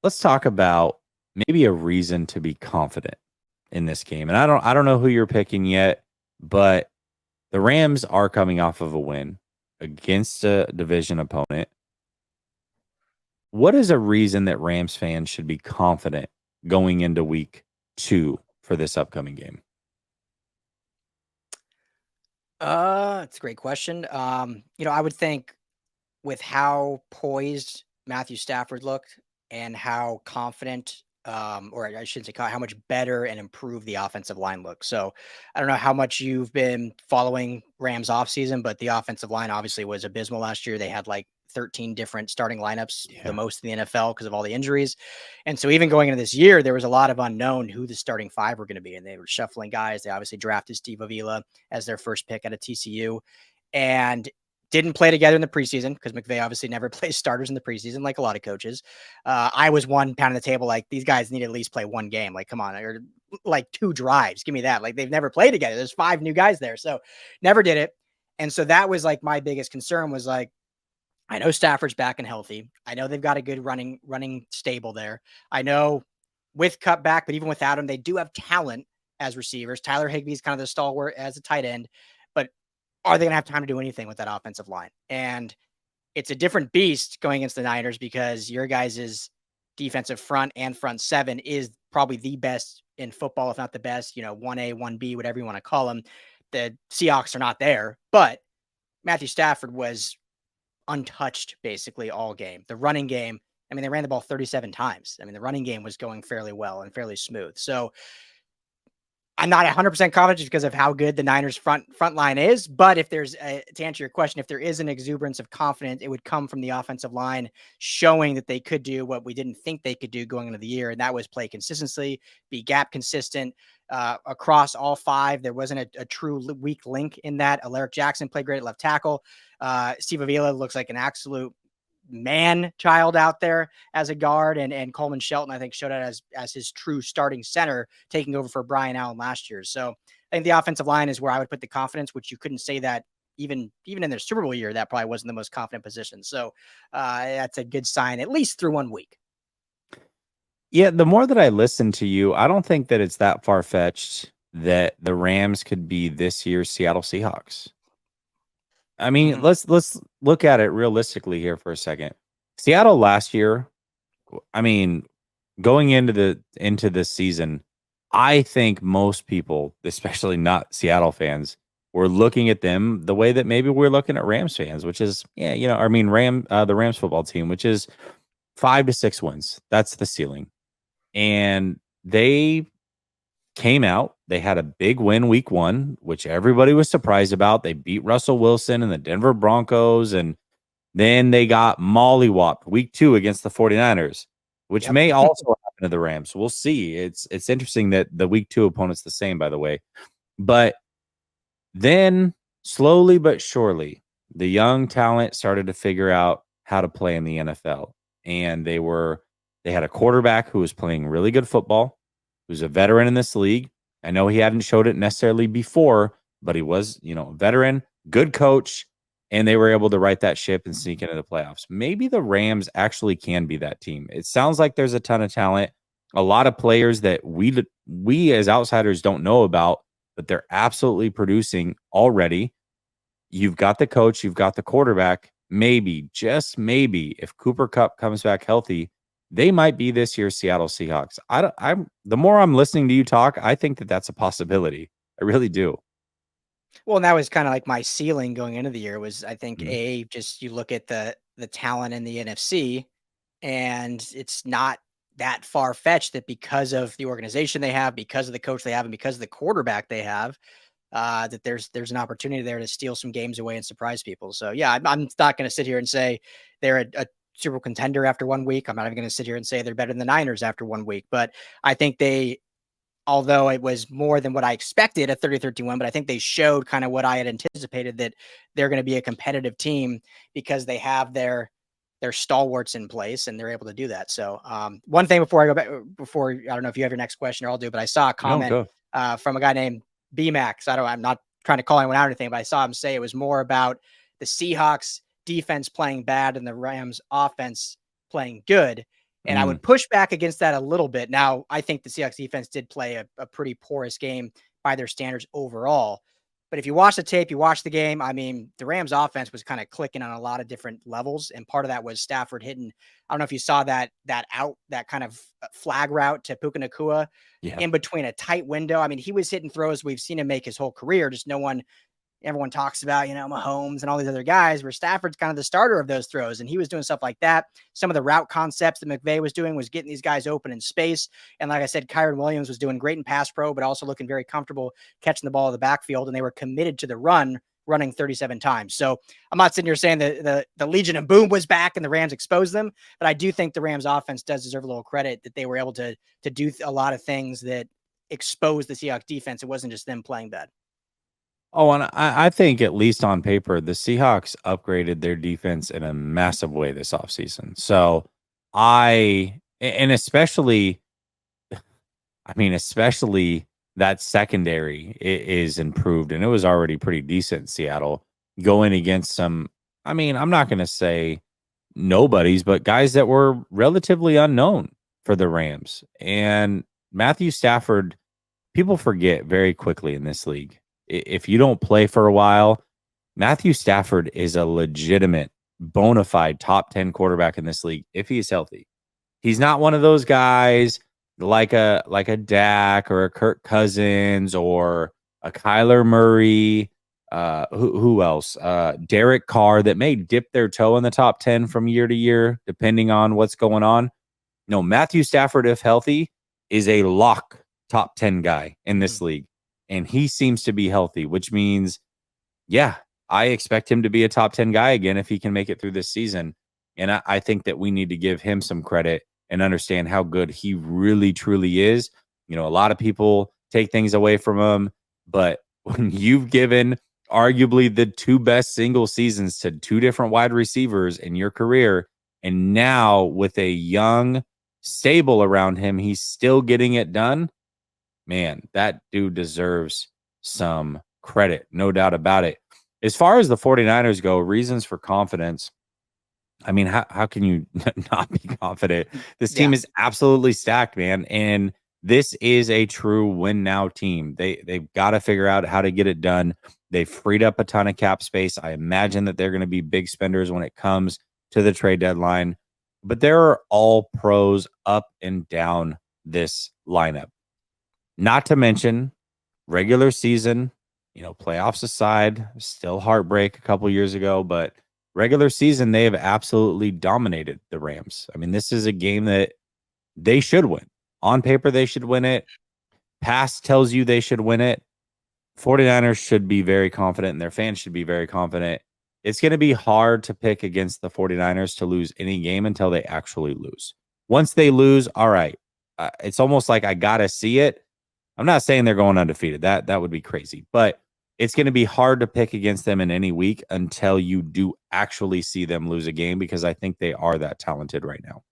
let's talk about maybe a reason to be confident in this game. And I don't know who you're picking yet, but the Rams are coming off of a win against a division opponent. What is a reason that Rams fans should be confident going into week 2 for this upcoming game? It's a great question. I would think with how poised Matthew Stafford looked and how confident, or I shouldn't say how much better and improved the offensive line looks. So I don't know how much you've been following Rams offseason, but the offensive line obviously was abysmal last year. They had like 13 different starting lineups, the Yeah. most in the NFL because of all the injuries. And so even going into this year, there was a lot of unknown who the starting five were going to be. And they were shuffling guys. They obviously drafted Steve Avila as their first pick out of TCU. And didn't play together in the preseason because McVay obviously never plays starters in the preseason, like a lot of coaches. I was one pound on the table, like these guys need to at least play one game. Like, come on, or like 2 drives. Give me that. Like they've never played together. There's 5 new guys there. So never did it. And so that was like my biggest concern was like, I know Stafford's back and healthy. I know they've got a good running stable there. I know with Cup back, but even without him, they do have talent as receivers. Tyler Higbee's kind of the stalwart as a tight end, but are they going to have time to do anything with that offensive line? And it's a different beast going against the Niners because your guys' defensive front and front seven is probably the best in football, if not the best, 1A, 1B, whatever you want to call them. The Seahawks are not there, but Matthew Stafford was untouched basically all game. The running game, I mean, they ran the ball 37 times. I mean, the running game was going fairly well and fairly smooth. So I'm not 100% confident just because of how good the Niners front line is. But if there's to answer your question, if there is an exuberance of confidence, it would come from the offensive line showing that they could do what we didn't think they could do going into the year, and that was play consistently, be gap consistent across all 5. There wasn't a true weak link in that. Alaric Jackson played great at left tackle. Steve Avila looks like an absolute man child out there as a guard, and Coleman Shelton I think showed out as his true starting center, taking over for Brian Allen last year. So I think the offensive line is where I would put the confidence, which you couldn't say that even in their Super Bowl year, that probably wasn't the most confident position. So that's a good sign, at least through 1 week. Yeah, the more that I listen to you, I don't think that it's that far-fetched that the Rams could be this year's Seattle Seahawks. I mean, let's look at it realistically here for a second. Seattle last year, I mean, going into this season, I think most people, especially not Seattle fans, were looking at them the way that maybe we're looking at Rams fans, which is, the Rams football team, which is 5 to 6 wins. That's the ceiling. And they came out. They had a big win week 1, which everybody was surprised about. They beat Russell Wilson and the Denver Broncos, and then they got mollywopped week 2 against the 49ers, which may also happen to the Rams. We'll see. It's interesting that the week 2 opponent's the same, by the way. But then slowly but surely, the young talent started to figure out how to play in the NFL. And they had a quarterback who was playing really good football, who's a veteran in this league. I know he hadn't showed it necessarily before, but he was, a veteran, good coach, and they were able to right that ship and sneak into the playoffs. Maybe the Rams actually can be that team. It sounds like there's a ton of talent, a lot of players that we as outsiders don't know about, but they're absolutely producing already. You've got the coach, you've got the quarterback. Maybe, just maybe, if Cooper Kupp comes back healthy, they might be this year's Seattle Seahawks. The more I'm listening to you talk, I think that that's a possibility. I really do. Well, and that was kind of like my ceiling going into the year was I think just you look at the talent in the NFC, and it's not that far fetched that because of the organization they have, because of the coach they have, and because of the quarterback they have, that there's an opportunity there to steal some games away and surprise people. So yeah, I'm not going to sit here and say they're a Super Bowl contender after 1 week. I'm not even going to sit here and say they're better than the Niners after 1 week, but I think although it was more than what I expected, a 30-31, but I think they showed kind of what I had anticipated, that they're going to be a competitive team because they have their stalwarts in place and they're able to do that. So one thing before I go back, I don't know if you have your next question or I'll do, but I saw a comment from a guy named B-Max. I'm not trying to call anyone out or anything, but I saw him say it was more about the Seahawks defense playing bad and the Rams offense playing good. And I would push back against that a little bit. Now, I think the Seahawks defense did play a pretty porous game by their standards overall. But if you watch the tape, you watch the game, I mean, the Rams offense was kind of clicking on a lot of different levels. And part of that was Stafford hitting, I don't know if you saw that kind of flag route to Puka Nacua in between a tight window. I mean, he was hitting throws we've seen him make his whole career. Just everyone talks about, Mahomes and all these other guys, where Stafford's kind of the starter of those throws. And he was doing stuff like that. Some of the route concepts that McVay was doing was getting these guys open in space. And like I said, Kyron Williams was doing great in pass pro, but also looking very comfortable catching the ball in the backfield. And they were committed to the running 37 times. So I'm not sitting here saying that the Legion of Boom was back and the Rams exposed them, but I do think the Rams offense does deserve a little credit that they were able to do a lot of things that exposed the Seahawks defense. It wasn't just them playing bad. Oh, and I think at least on paper, the Seahawks upgraded their defense in a massive way this offseason. So especially that secondary is improved, and it was already pretty decent in Seattle going against some, I'm not going to say nobodies, but guys that were relatively unknown for the Rams. And Matthew Stafford, people forget very quickly in this league. If you don't play for a while, Matthew Stafford is a legitimate, bona fide top 10 quarterback in this league if he's healthy. He's not one of those guys like a Dak or a Kirk Cousins or a Kyler Murray. Who else? Derek Carr, that may dip their toe in the top 10 from year to year, depending on what's going on. No, Matthew Stafford, if healthy, is a lock top 10 guy in this league. And he seems to be healthy, which means, I expect him to be a top 10 guy again if he can make it through this season. And I think that we need to give him some credit and understand how good he really, truly is. A lot of people take things away from him, but when you've given arguably the two best single seasons to two different wide receivers in your career, and now with a young stable around him, he's still getting it done. Man, that dude deserves some credit, no doubt about it. As far as the 49ers go, reasons for confidence. How can you not be confident? This team is absolutely stacked, man. And this is a true win now team. They've got to figure out how to get it done. They've freed up a ton of cap space. I imagine that they're going to be big spenders when it comes to the trade deadline. But there are all pros up and down this lineup. Not to mention regular season, playoffs aside, still heartbreak a couple years ago, but regular season, they have absolutely dominated the Rams. This is a game that they should win. On paper, they should win it. Past tells you they should win it. 49ers should be very confident, and their fans should be very confident. It's going to be hard to pick against the 49ers to lose any game until they actually lose. Once they lose, all right. It's almost like I got to see it. I'm not saying they're going undefeated. That would be crazy. But it's going to be hard to pick against them in any week until you do actually see them lose a game, because I think they are that talented right now.